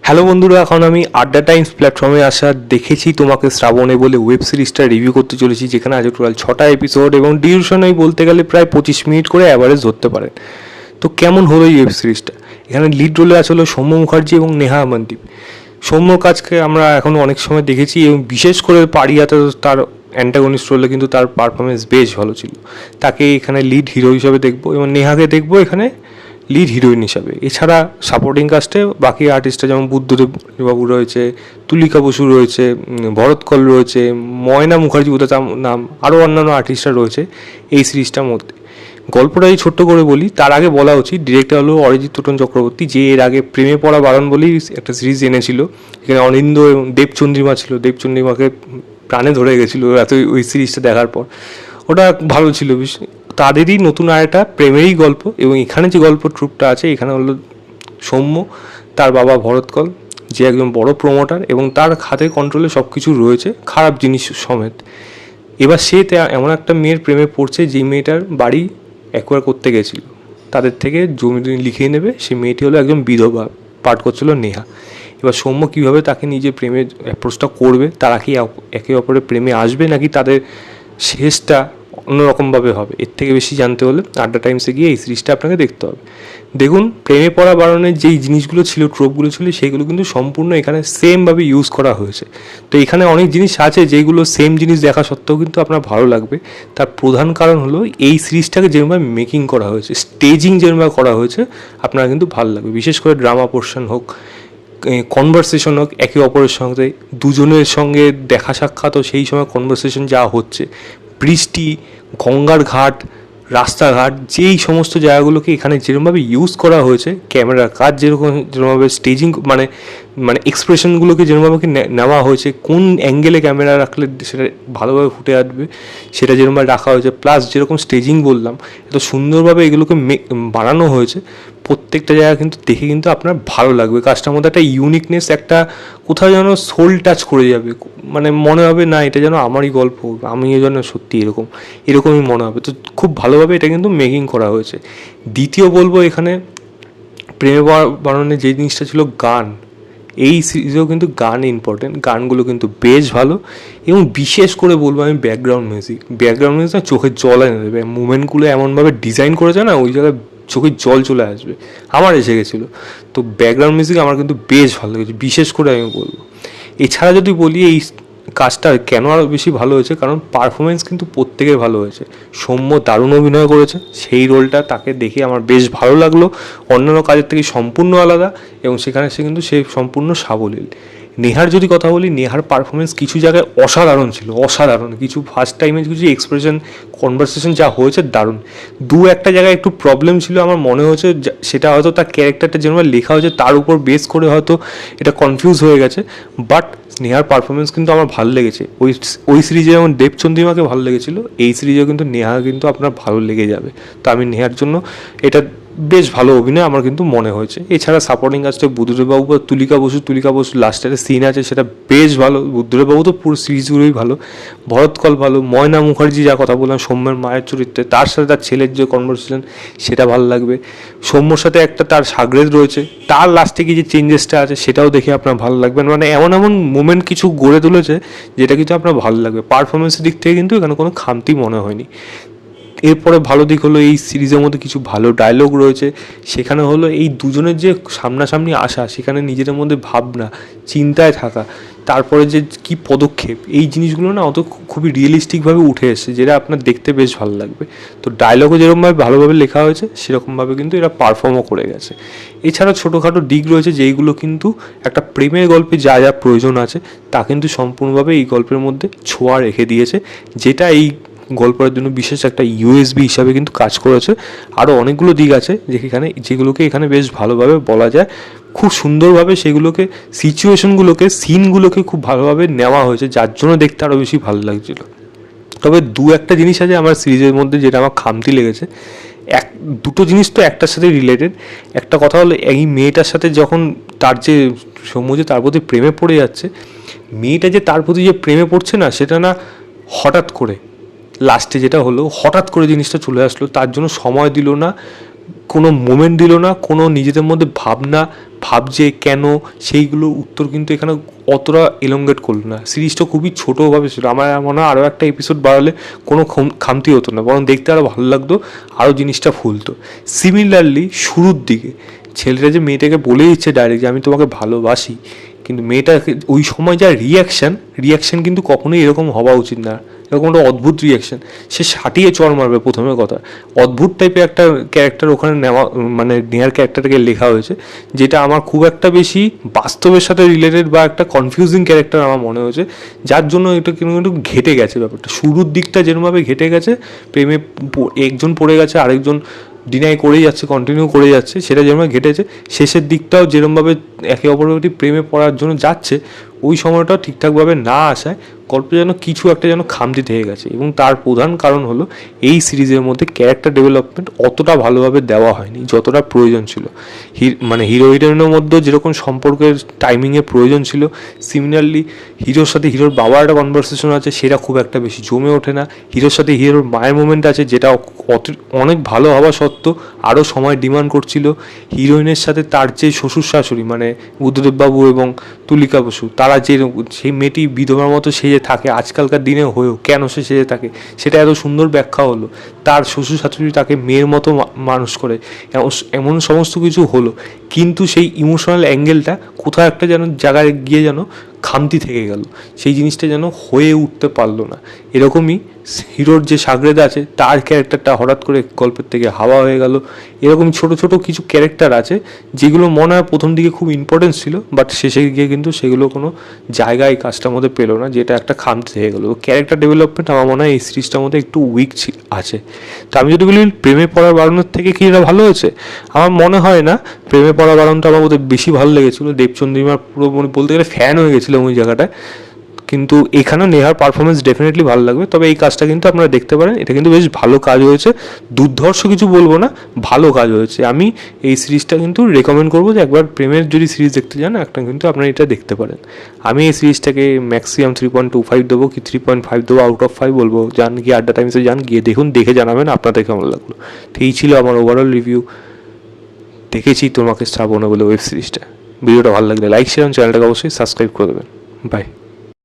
Hello বন্ধুরা, এখন আমি আড্ডা টাইমস প্ল্যাটফর্মে আসা দেখেছি তোমাকে শ্রাবণে বলে ওয়েব সিরিজটা রিভিউ করতে চলেছি, যেখানে আজ টোটাল 6টা এপিসোড এবং ডিউরেশন বলতে গেলে প্রায় 25 মিনিট করে অ্যাভারেজ ধরতে পারেন। তো কেমন হলো এই ওয়েব সিরিজটা? এখানে লিড রোলে আছে হলো সৌম্য মুখার্জি এবং নেহা আমনদীপ। সৌম্যর কাজকে আমরা এখনও অনেক সময় দেখেছি এবং বিশেষ করে পারিয়াতে তার অ্যান্টাগনিস্ট রোলে কিন্তু তার পারফরমেন্স বেশ ভালো ছিল। তাকে এখানে লিড হিরো হিসাবে দেখবো এবং নেহাকে দেখবো এখানে লিড হিরোইন হিসাবে। এছাড়া সাপোর্টিং কাস্টে বাকি আর্টিস্টরা যেমন বুদ্ধদেব বাবু রয়েছে, তুলিকা বসু রয়েছে, ভরত কল রয়েছে, ময়না মুখার্জি বোধহয় তার নাম, আরও অন্যান্য আর্টিস্টরা রয়েছে এই সিরিজটার মধ্যে। গল্পটা যদি ছোট্ট করে বলি, তার আগে বলা উচিত ডিরেক্টর হলো অরিজিৎ টোটন চক্রবর্তী, যে এর আগে প্রেমে পড়া বারণ বলেই একটা সিরিজ এনেছিল। এখানে অনিন্দ এবং দেবচন্দ্রিমা ছিল, দেবচন্দ্রিমাকে প্রাণে ধরে গেছিলো এত ওই সিরিজটা দেখার পর। ওটা ভালো ছিল বেশ। তাদেরই নতুন আরেকটা প্রেমেরই গল্প, এবং এখানে যে গল্প ট্রুপটা আছে এখানে হলো সৌম্য, তার বাবা ভরত কল যে একজন বড় প্রমোটার এবং তার হাতে কন্ট্রোলে সব কিছু রয়েছে, খারাপ জিনিস সমেত। এবার সে এমন একটা মেয়ের প্রেমে পড়ছে যে মেয়েটার বাড়ি অ্যাকোয়ার করতে গেছিল, তাদের থেকে জমি লিখিয়ে নেবে। সেই মেয়েটি হলো একজন বিধবা, পাঠ করছিল নেহা। এবার সৌম্য কীভাবে তাকে নিজে প্রেমের অ্যাপ্রোচটা করবে, তারা কি একে অপরের প্রেমে আসবে নাকি তাদের শেষটা অন্যরকমভাবে হবে, এর থেকে বেশি জানতে হলে আড্ডা টাইমসে গিয়ে এই সিরিজটা আপনাকে দেখতে হবে। দেখুন, প্রেমে পড়া বাড়ানোর যেই জিনিসগুলো ছিল, ট্রোপগুলো ছিল, সেগুলো কিন্তু সম্পূর্ণ এখানে সেমভাবে ইউজ করা হয়েছে। তো এখানে অনেক জিনিস আছে যেগুলো সেম জিনিস দেখা সত্ত্বেও কিন্তু আপনার ভালো লাগবে। তার প্রধান কারণ হলো এই সিরিজটাকে যেরকমভাবে মেকিং করা হয়েছে, স্টেজিং যেরকমভাবে করা হয়েছে, আপনার কিন্তু ভালো লাগবে। বিশেষ করে ড্রামা পোর্শন হোক, কনভারসেশন হোক একে অপরের সঙ্গে, দুজনের সঙ্গে দেখা সাক্ষাৎ ও সেই সময় কনভারসেশন যা হচ্ছে, বৃষ্টি, গঙ্গার ঘাট, রাস্তাঘাট, যেই সমস্ত জায়গাগুলোকে এখানে যেরকমভাবে ইউজ করা হয়েছে, ক্যামেরার কাজ যেরকমভাবে স্টেজিং মানে মানে এক্সপ্রেশনগুলোকে যেরকমভাবে নেওয়া হয়েছে, কোন অ্যাঙ্গেলে ক্যামেরা রাখলে সেটা ভালোভাবে ফুটে আসবে সেটা যেরকমভাবে রাখা হয়েছে, প্লাস যেরকম স্টেজিং বললাম, এত সুন্দরভাবে এগুলোকে বানানো হয়েছে। প্রত্যেকটা জায়গা কিন্তু দেখে কিন্তু আপনার ভালো লাগবে। কাজটার মধ্যে একটা ইউনিকনেস, একটা কোথাও যেন সোল টাচ করে যাবে, মানে মনে হবে না এটা যেন আমারই গল্প, আমি এই জন্য সত্যি এরকমই মনে হবে। তো খুব ভালোভাবে এটা কিন্তু মেকিং করা হয়েছে। দ্বিতীয় বলবো, এখানে প্রেমে বানানোর যে জিনিসটা ছিল গান, এই সিরিজেও কিন্তু গান ইম্পর্টেন্ট, গানগুলো কিন্তু বেশ ভালো। এবং বিশেষ করে বলবো আমি ব্যাকগ্রাউন্ড মিউজিক না চোখের জল এনে দেবে। মুভমেন্টগুলো এমনভাবে ডিজাইন করেছে না, ওই জায়গায় চোখের জল চলে আসবে, আমার এসে গেছিলো। তো ব্যাকগ্রাউন্ড মিউজিক আমার কিন্তু বেশ ভালো লেগেছে, বিশেষ করে আমি বলবো। এছাড়া যদি বলি এই কাজটা কেন আরও বেশি ভালো হয়েছে, কারণ পারফরমেন্স কিন্তু প্রত্যেকের ভালো হয়েছে। সৌম্য দারুণ অভিনয় করেছে, সেই রোলটা তাকে দেখে আমার বেশ ভালো লাগলো, অন্যান্য কাজের থেকে সম্পূর্ণ আলাদা, এবং সেখানে সে সম্পূর্ণ সাবলীল। নেহার যদি কথা বলি, নেহার পারফরমেন্স কিছু জায়গায় অসাধারণ ছিল, অসাধারণ কিছু ফার্স্ট টাইমে কিছু এক্সপ্রেশন, কনভারসেশন যা হয়েছে দারুণ। একটা জায়গায় একটু প্রবলেম ছিল আমার মনে হয়েছে, সেটা হয়তো তার ক্যারেক্টারটা যেরকম লেখা হয়েছে তার উপর বেস করে হয়তো এটা কনফিউজ হয়ে গেছে। বাট নেহার পারফরমেন্স কিন্তু আমার ভালো লেগেছে। ওই সিরিজে যেমন দেবচন্দ্রিমাকে ভালো লেগেছিলো, এই সিরিজেও কিন্তু নেহা কিন্তু আপনার ভালো লেগে যাবে। তো আমি নেহার জন্য এটা বেশ ভালো অভিনয় আমার কিন্তু মনে হয়েছে। এছাড়া সাপোর্টিং কাস্টে বুদ্ধদেববাবু বা তুলিকা বসু লাস্টের সিন আছে সেটা বেশ ভালো। বুদ্ধদেববাবু তো পুরো সিরিজগুলোই ভালো, ভরত কল ভালো, ময়না মুখার্জি যা কথা বললাম সৌম্যের মায়ের চরিত্রে, তার সাথে তার ছেলের যে কনভারসেশন সেটা ভালো লাগবে। সৌম্যর সাথে একটা তার সাগরেদ রয়েছে, তার লাস্টে কি যে চেঞ্জেসটা আছে সেটাও দেখে আপনার ভালো লাগবে। মানে এমন মোমেন্ট কিছু গড়ে তুলেছে যেটা কিন্তু আপনার ভালো লাগবে। পারফরমেন্সের দিক থেকে কিন্তু এখানে কোনো খামতি মনে হয়নি। এরপরে ভালো দিক হলো এই সিরিজের মধ্যে কিছু ভালো ডায়লগ রয়েছে। সেখানে হলো এই দুজনের যে সামনাসামনি আসা, সেখানে নিজেদের মধ্যে ভাবনা, চিন্তায় থাকা, তারপরে যে কী পদক্ষেপ, এই জিনিসগুলো না খুবই রিয়েলিস্টিকভাবে উঠে এসেছে, যেটা আপনার দেখতে বেশ ভালো লাগবে। তো ডায়লগও যেরকমভাবে ভালোভাবে লেখা হয়েছে সেরকমভাবে কিন্তু এরা পারফর্মও করে গেছে। এছাড়া ছোটোখাটো দিক রয়েছে যেইগুলো কিন্তু একটা প্রেমের গল্পে যা যা প্রয়োজন আছে তা কিন্তু সম্পূর্ণভাবে এই গল্পের মধ্যে ছোঁয়া রেখে দিয়েছে, যেটা এই গল্পের জন্য বিশেষ একটা ইউএসবি হিসাবে কিন্তু কাজ করেছে। আরও অনেকগুলো দিক আছে যেগুলোকে এখানে বেশ ভালোভাবে বলা যায়, খুব সুন্দরভাবে সেগুলোকে, সিচুয়েশনগুলোকে, সিনগুলোকে খুব ভালোভাবে নেওয়া হয়েছে, যার জন্য দেখতে আরও বেশি ভালো লাগছিল। তবে একটা জিনিস আছে আমার সিরিজের মধ্যে যেটা আমার খামতি লেগেছে। দুটো জিনিস তো একটার সাথে রিলেটেড। একটা কথা হলো, এই মেয়েটার সাথে যখন তার যে সৌম্য যে তার প্রতি প্রেমে পড়ে যাচ্ছে, মেয়েটা যে তার প্রতি যে প্রেমে পড়ছে না, সেটা না হঠাৎ করে লাস্টে যেটা হলো, হঠাৎ করে জিনিসটা চলে আসলো, তার জন্য সময় দিল না, কোনো মোমেন্ট দিল না, কোনো নিজেদের মধ্যে ভাবছে কেন, সেইগুলোর উত্তর কিন্তু এখানে অতটা এলঙ্গেট করলো না। সিরিজটা খুবই ছোটোভাবে ছিল। আমার মনে হয় আরও একটা এপিসোড বাড়ালে কোনো খামতি হতো না, বরং দেখতে আরও ভালো লাগতো, আরও জিনিসটা ফুলতো। সিমিলারলি শুরুর দিকে ছেলেটা যে মেয়েটাকে বলে দিচ্ছে ডাইরেক্ট যে আমি তোমাকে ভালোবাসি, কিন্তু মেয়েটা ওই সময় যা রিয়াকশান কিন্তু কখনোই এরকম হওয়া উচিত না। এরকম একটা অদ্ভুত রিয়াকশান, সে সাটিয়ে চড় মারবে প্রথমে কথা। অদ্ভুত টাইপের একটা ক্যারেক্টার ওখানে নেওয়ার ক্যারেক্টারটাকে লেখা হয়েছে, যেটা আমার খুব একটা বেশি বাস্তবের সাথে রিলেটেড বা একটা কনফিউজিং ক্যারেক্টার আমার মনে হয়েছে, যার জন্য এটা কিন্তু একটু ঘেটে গেছে ব্যাপারটা। শুরুর দিকটা যেরকমভাবে ঘেটে গেছে, প্রেমে একজন পড়ে গেছে, আরেকজন ডিনাই করেই যাচ্ছে, কন্টিনিউ করে যাচ্ছে, সেটা যেরকম ঘেটেছে, শেষের দিকটাও যেরকমভাবে একে অপরের প্রতি প্রেমে পড়ার জন্য যাচ্ছে, ওই সময়টা ঠিকঠাকভাবে না আসায় গল্পে যেন কিছু একটা যেন খামতি থেকে গেছে। এবং তার প্রধান কারণ হলো এই সিরিজের মধ্যে ক্যারেক্টার ডেভেলপমেন্ট অতটা ভালোভাবে দেওয়া হয়নি যতটা প্রয়োজন ছিল। হিরো হিরোইনের মধ্যেও যেরকম সম্পর্কের টাইমিংয়ের প্রয়োজন ছিল, সিমিলারলি হিরোর সাথে হিরোর বাবার একটা কনভারসেশন আছে, সেটা খুব একটা বেশি জমে ওঠে না। হিরোর সাথে হিরোর মায়ের মোমেন্ট আছে, যেটা অনেক ভালো হওয়া সত্ত্বেও আরও সময় ডিমান্ড করছিল। হিরোইনের সাথে তার যে শ্বশুর শাশুড়ি মানে বুদ্ধদেববাবু এবং তুলিকা বসু, তারা যে সেই মেয়েটি বিধবার মতো সেজে থাকে আজকালকার দিনে হয়েও, কেন সে সেজে থাকে সেটা এত সুন্দর ব্যাখ্যা হলো। তার শ্বশুর শাশুড়ি তাকে মেয়ের মতো মানুষ করে, এমন সমস্ত কিছু হলো, কিন্তু সেই ইমোশনাল অ্যাঙ্গেলটা কোথাও একটা যেন জায়গায় গিয়ে যেন খামতি থেকে গেল, সেই জিনিসটা যেন হয়ে উঠতে পারলো না। এরকমই হিরোর যে সাগরেদ আছে, তার ক্যারেক্টারটা হঠাৎ করে গল্পের থেকে হাওয়া হয়ে গেল। এরকম ছোট ছোট কিছু ক্যারেক্টার আছে যেগুলো মনে হয় প্রথম দিকে খুব ইম্পর্টেন্স ছিল, বাট শেষে গিয়ে কিন্তু সেগুলো কোনো জায়গায় কাজটার মধ্যে পেলো না, যেটা একটা খামতি থেকে গেলো। ক্যারেক্টার ডেভেলপমেন্ট আমার মনে হয় এই সিরিজটার মধ্যে একটু উইক আছে। তো আমি যদি বলি প্রেমে পড়ার বাড়ানোর থেকে কি এটা ভালো হয়েছে, আমার মনে হয় না। প্রেমে পড়া বাড়ানোটা আমার মধ্যে বেশি ভালো লেগেছিলো। দেবচন্দ্রিমার পুরো বলতে গেলে ফ্যান হয়ে গেছিলাম ওই জায়গাটায়। কিন্তু এখানেও নেহার পারফরমেন্স ডেফিনেটলি ভালো লাগবে। তবে এই কাজটা কিন্তু আপনারা দেখতে পারেন, এটা কিন্তু বেশ ভালো কাজ হয়েছে। দুর্ধর্ষ কিছু বলবো না, ভালো কাজ হয়েছে। আমি এই সিরিজটা কিন্তু রেকমেন্ড করবো যে একবার প্রেমের যদি সিরিজ দেখতে চান একটা কিন্তু আপনারা এটা দেখতে পারেন। আমি এই সিরিজটাকে ম্যাক্সিমাম 3.25 দেবো কি 3.5 দেবো, আউট অফ 5 বলবো। যান গিয়ে আড্ডা টাইমসে যান, গিয়ে দেখুন, দেখে জানাবেন আপনাদের কেমন লাগলো। তো এই ছিল আমার ওভারঅল রিভিউ। দেখেছি তোমাকে শ্রাবণে বলে ওয়েব সিরিজটা। ভিডিওটা ভালো লাগলে লাইক শেয়ার, চ্যানেলটাকে অবশ্যই সাবস্ক্রাইব করে দেবেন। বাই।